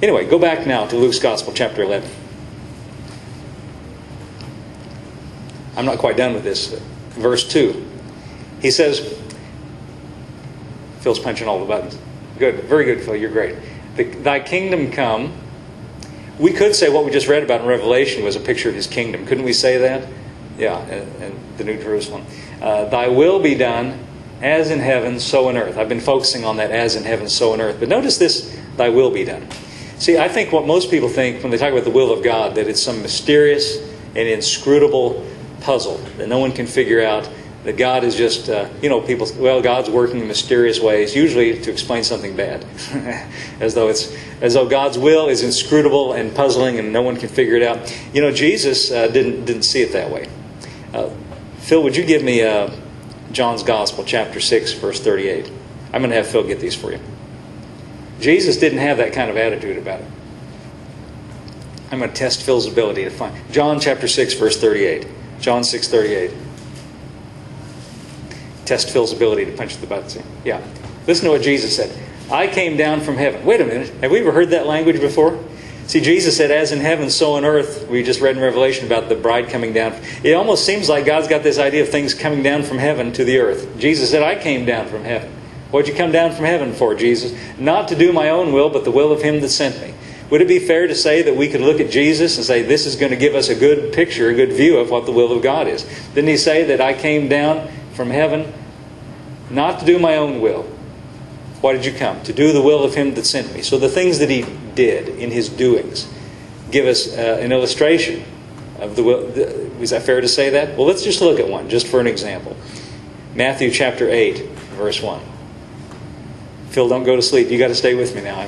Anyway, go back now to Luke's Gospel, chapter 11. I'm not quite done with this. Verse 2. He says, Phil's punching all the buttons. Good. Very good, Phil. You're great. Thy kingdom come. We could say what we just read about in Revelation was a picture of his kingdom. Couldn't we say that? Yeah, and the New Jerusalem. Thy will be done as in heaven, so in earth. I've been focusing on that as in heaven, so in earth. But notice this, thy will be done. See, I think what most people think when they talk about the will of God, that it's some mysterious and inscrutable puzzle that no one can figure out, that God is just, people, well, God's working in mysterious ways, usually to explain something bad. as though God's will is inscrutable and puzzling and no one can figure it out. You know, Jesus didn't see it that way. Phil, would you give me John's Gospel, chapter 6, verse 38? I'm going to have Phil get these for you. Jesus didn't have that kind of attitude about it. I'm going to test Phil's ability to find. John chapter 6, verse 38. John 6:38. Test Phil's ability to punch the buttons. Yeah. Listen to what Jesus said. I came down from heaven. Wait a minute. Have we ever heard that language before? See, Jesus said, as in heaven, so on earth. We just read in Revelation about the bride coming down. It almost seems like God's got this idea of things coming down from heaven to the earth. Jesus said, I came down from heaven. What'd you come down from heaven for, Jesus? Not to do my own will, but the will of Him that sent me. Would it be fair to say that we could look at Jesus and say, this is going to give us a good picture, a good view of what the will of God is? Didn't He say that I came down from heaven not to do my own will? Why did you come? To do the will of Him that sent me. So the things that He did in His doings give us an illustration of the will. Is that fair to say that? Well, let's just look at one, just for an example. Matthew chapter 8, verse 1. Phil, don't go to sleep. You got to stay with me now.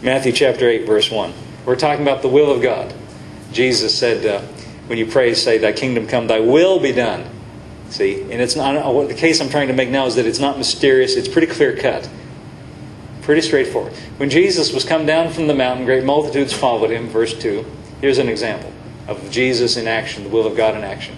Matthew chapter 8, verse 1. We're talking about the will of God. Jesus said, when you pray, say, thy kingdom come, thy will be done. See, and it's not, the case I'm trying to make now is that it's not mysterious. It's pretty clear cut. Pretty straightforward. When Jesus was come down from the mountain, great multitudes followed Him. Verse 2. Here's an example of Jesus in action, the will of God in action.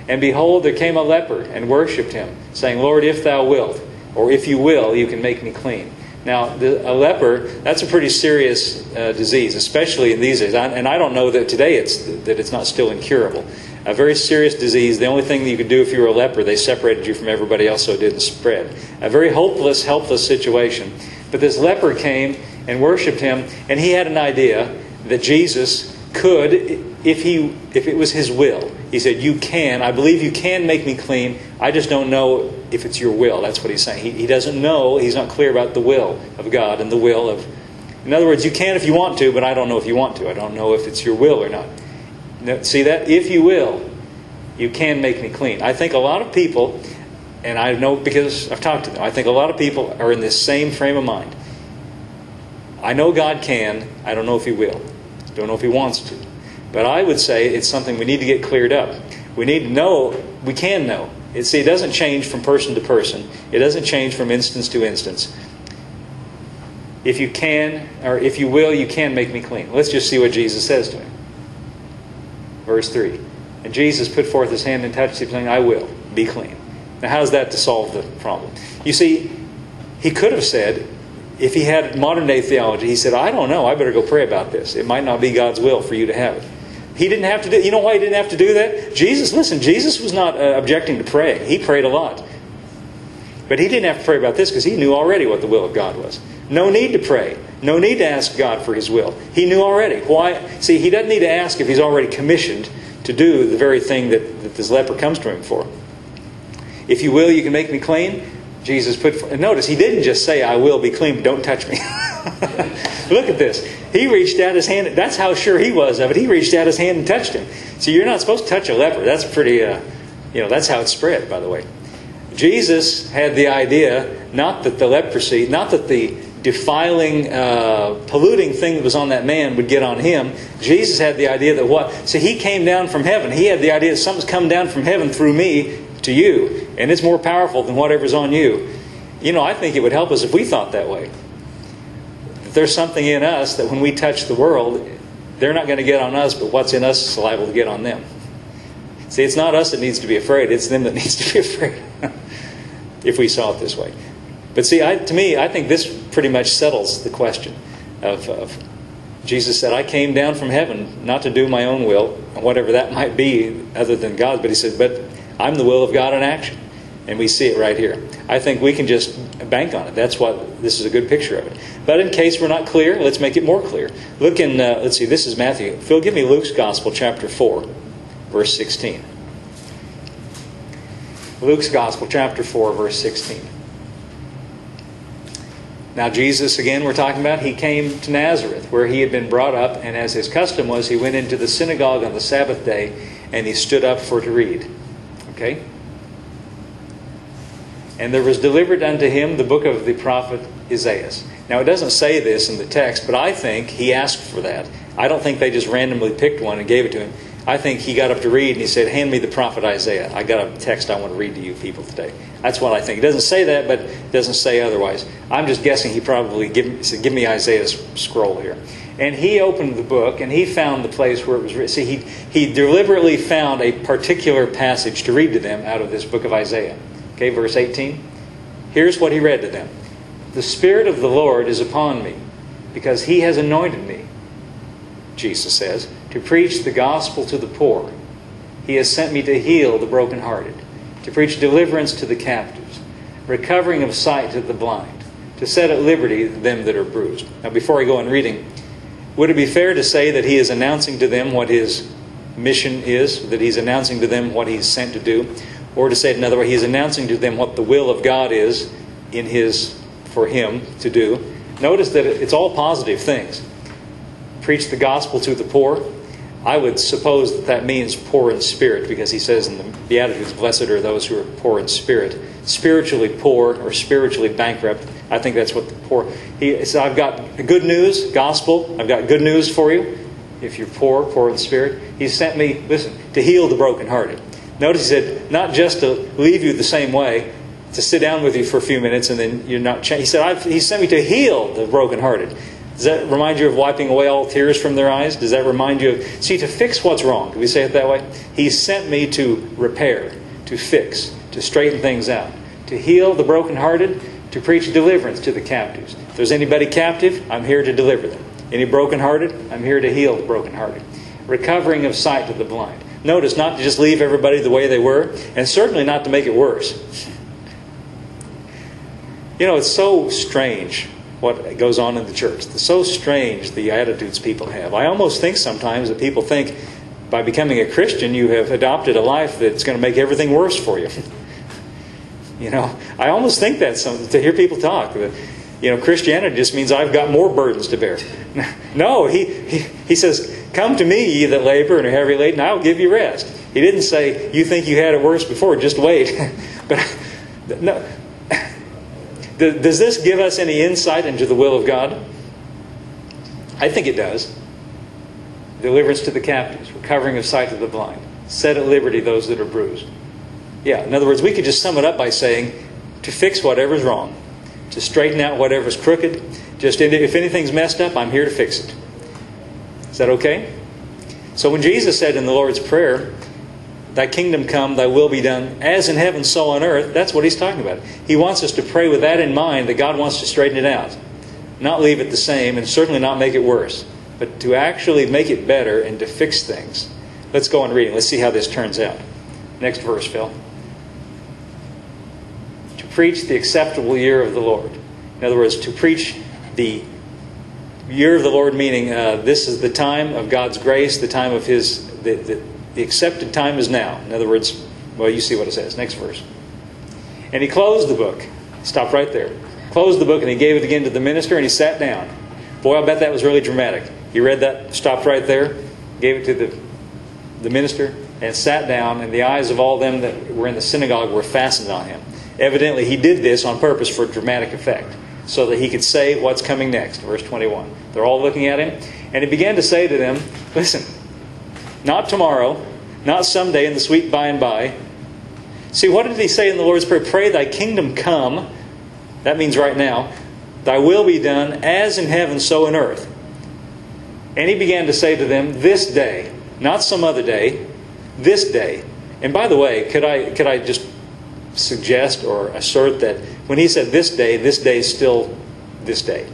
And behold, there came a leper and worshipped Him, saying, Lord, if thou wilt, or if you will, you can make me clean. Now, a leper, that's a pretty serious disease, especially in these days. And I don't know that today it's not still incurable. A very serious disease. The only thing that you could do if you were a leper, they separated you from everybody else so it didn't spread. A very hopeless, helpless situation. But this leper came and worshipped Him, and he had an idea that Jesus could, if it was His will. He said, you can, I believe you can make me clean. I just don't know if it's your will. That's what he's saying. He doesn't know. He's not clear about the will of God and the will of... In other words, you can if you want to, but I don't know if you want to. I don't know if it's your will or not. See that? If you will, you can make me clean. I think a lot of people, and I know because I've talked to them, I think a lot of people are in this same frame of mind. I know God can. I don't know if He will. Don't know if He wants to. But I would say it's something we need to get cleared up. We need to know, we can know. See, it doesn't change from person to person. It doesn't change from instance to instance. If you can, or if you will, you can make me clean. Let's just see what Jesus says to him. Verse 3. And Jesus put forth His hand and touched him, saying, I will, be clean. Now, how's that to solve the problem? You see, He could have said, if he had modern day theology, He said, I don't know, I better go pray about this. It might not be God's will for you to have it. He didn't have to do. You know why He didn't have to do that? Jesus was not objecting to praying. He prayed a lot. But He didn't have to pray about this because He knew already what the will of God was. No need to pray. No need to ask God for His will. He knew already. Why? See, He doesn't need to ask if He's already commissioned to do the very thing that this leper comes to Him for. If you will, you can make me clean. Jesus and notice, He didn't just say, I will be clean, but don't touch me. Look at this. He reached out His hand. That's how sure He was of it. He reached out His hand and touched him. See, you're not supposed to touch a leper. That's pretty, that's how it spread, by the way. Jesus had the idea, not that the leprosy, not that the defiling, polluting thing that was on that man would get on him. Jesus had the idea that what? See, He came down from heaven. He had the idea that something's come down from heaven through me to you. And it's more powerful than whatever's on you. You know, I think it would help us if we thought that way. There's something in us that when we touch the world, they're not going to get on us, but what's in us is liable to get on them. See, it's not us that needs to be afraid. It's them that needs to be afraid. If we saw it this way. But see, to me, I think this pretty much settles the question of Jesus said, I came down from heaven not to do my own will, whatever that might be other than God. But he said, but I'm the will of God in action. And we see it right here. I think we can just bank on it. That's what this is a good picture of it. But in case we're not clear, let's make it more clear. Look in, let's see, this is Matthew. Phil, give me Luke's Gospel, chapter 4, verse 16. Luke's Gospel, chapter 4, verse 16. Now Jesus, again, we're talking about, he came to Nazareth, where he had been brought up, and as his custom was, he went into the synagogue on the Sabbath day, and he stood up for to read. Okay? And there was delivered unto him the book of the prophet Isaiah. Now, it doesn't say this in the text, but I think he asked for that. I don't think they just randomly picked one and gave it to him. I think he got up to read and he said, hand me the prophet Isaiah. I got a text I want to read to you people today. That's what I think. It doesn't say that, but it doesn't say otherwise. I'm just guessing he probably said, give me Isaiah's scroll here. And he opened the book and he found the place where it was written. See, he deliberately found a particular passage to read to them out of this book of Isaiah. Okay, verse 18. Here's what he read to them. The Spirit of the Lord is upon me, because he has anointed me, Jesus says, to preach the gospel to the poor. He has sent me to heal the brokenhearted, to preach deliverance to the captives, recovering of sight to the blind, to set at liberty them that are bruised. Now, before I go on reading, would it be fair to say that he is announcing to them what his mission is, that he's announcing to them what he's sent to do? Or to say it another way, he's announcing to them what the will of God is for him to do. Notice that it's all positive things. Preach the gospel to the poor. I would suppose that means poor in spirit, because he says in the Beatitudes, blessed are those who are poor in spirit. Spiritually poor or spiritually bankrupt. I think that's what the poor... He said, I've got good news, gospel. I've got good news for you. If you're poor in spirit. He sent me, listen, to heal the brokenhearted. Notice he said, not just to leave you the same way, to sit down with you for a few minutes and then you're not changed. He said, he sent me to heal the brokenhearted. Does that remind you of wiping away all tears from their eyes? Does that remind you of... See, to fix what's wrong. Can we say it that way? He sent me to repair, to fix, to straighten things out, to heal the brokenhearted, to preach deliverance to the captives. If there's anybody captive, I'm here to deliver them. Any brokenhearted, I'm here to heal the brokenhearted. Recovering of sight to the blind. Notice, not to just leave everybody the way they were, and certainly not to make it worse. You know, it's so strange what goes on in the church. It's so strange the attitudes people have. I almost think sometimes that people think by becoming a Christian you have adopted a life that's going to make everything worse for you. You know, I almost think that to hear people talk. That, you know, Christianity just means I've got more burdens to bear. No, he says, come to me, ye that labor and are heavy laden, I'll give you rest. He didn't say, you think you had it worse before, just wait. But no. Does this give us any insight into the will of God? I think it does. Deliverance to the captives, recovering of sight to the blind, set at liberty those that are bruised. Yeah, in other words, we could just sum it up by saying, to fix whatever's wrong, to straighten out whatever's crooked. Just if anything's messed up, I'm here to fix it. Is that okay? So when Jesus said in the Lord's Prayer, thy kingdom come, thy will be done, as in heaven, so on earth, that's what he's talking about. He wants us to pray with that in mind, that God wants to straighten it out. Not leave it the same, and certainly not make it worse, but to actually make it better and to fix things. Let's go on reading. Let's see how this turns out. Next verse, Phil. To preach the acceptable year of the Lord. In other words, to preach the year of the Lord, meaning this is the time of God's grace, the time of His... The accepted time is now. In other words, well, you see what it says. Next verse. And he closed the book. Stop right there. Closed the book and he gave it again to the minister and he sat down. Boy, I bet that was really dramatic. He read that, stopped right there, gave it to the minister, and sat down, and the eyes of all them that were in the synagogue were fastened on him. Evidently, he did this on purpose for dramatic effect, so that he could say what's coming next. Verse 21. They're all looking at him, and he began to say to them, listen, not tomorrow, not someday in the sweet by and by. See, what did he say in the Lord's Prayer? Pray thy kingdom come. That means right now. Thy will be done as in heaven, so in earth. And he began to say to them, this day, not some other day, this day. And by the way, could I just suggest or assert that When he said this day is still this day.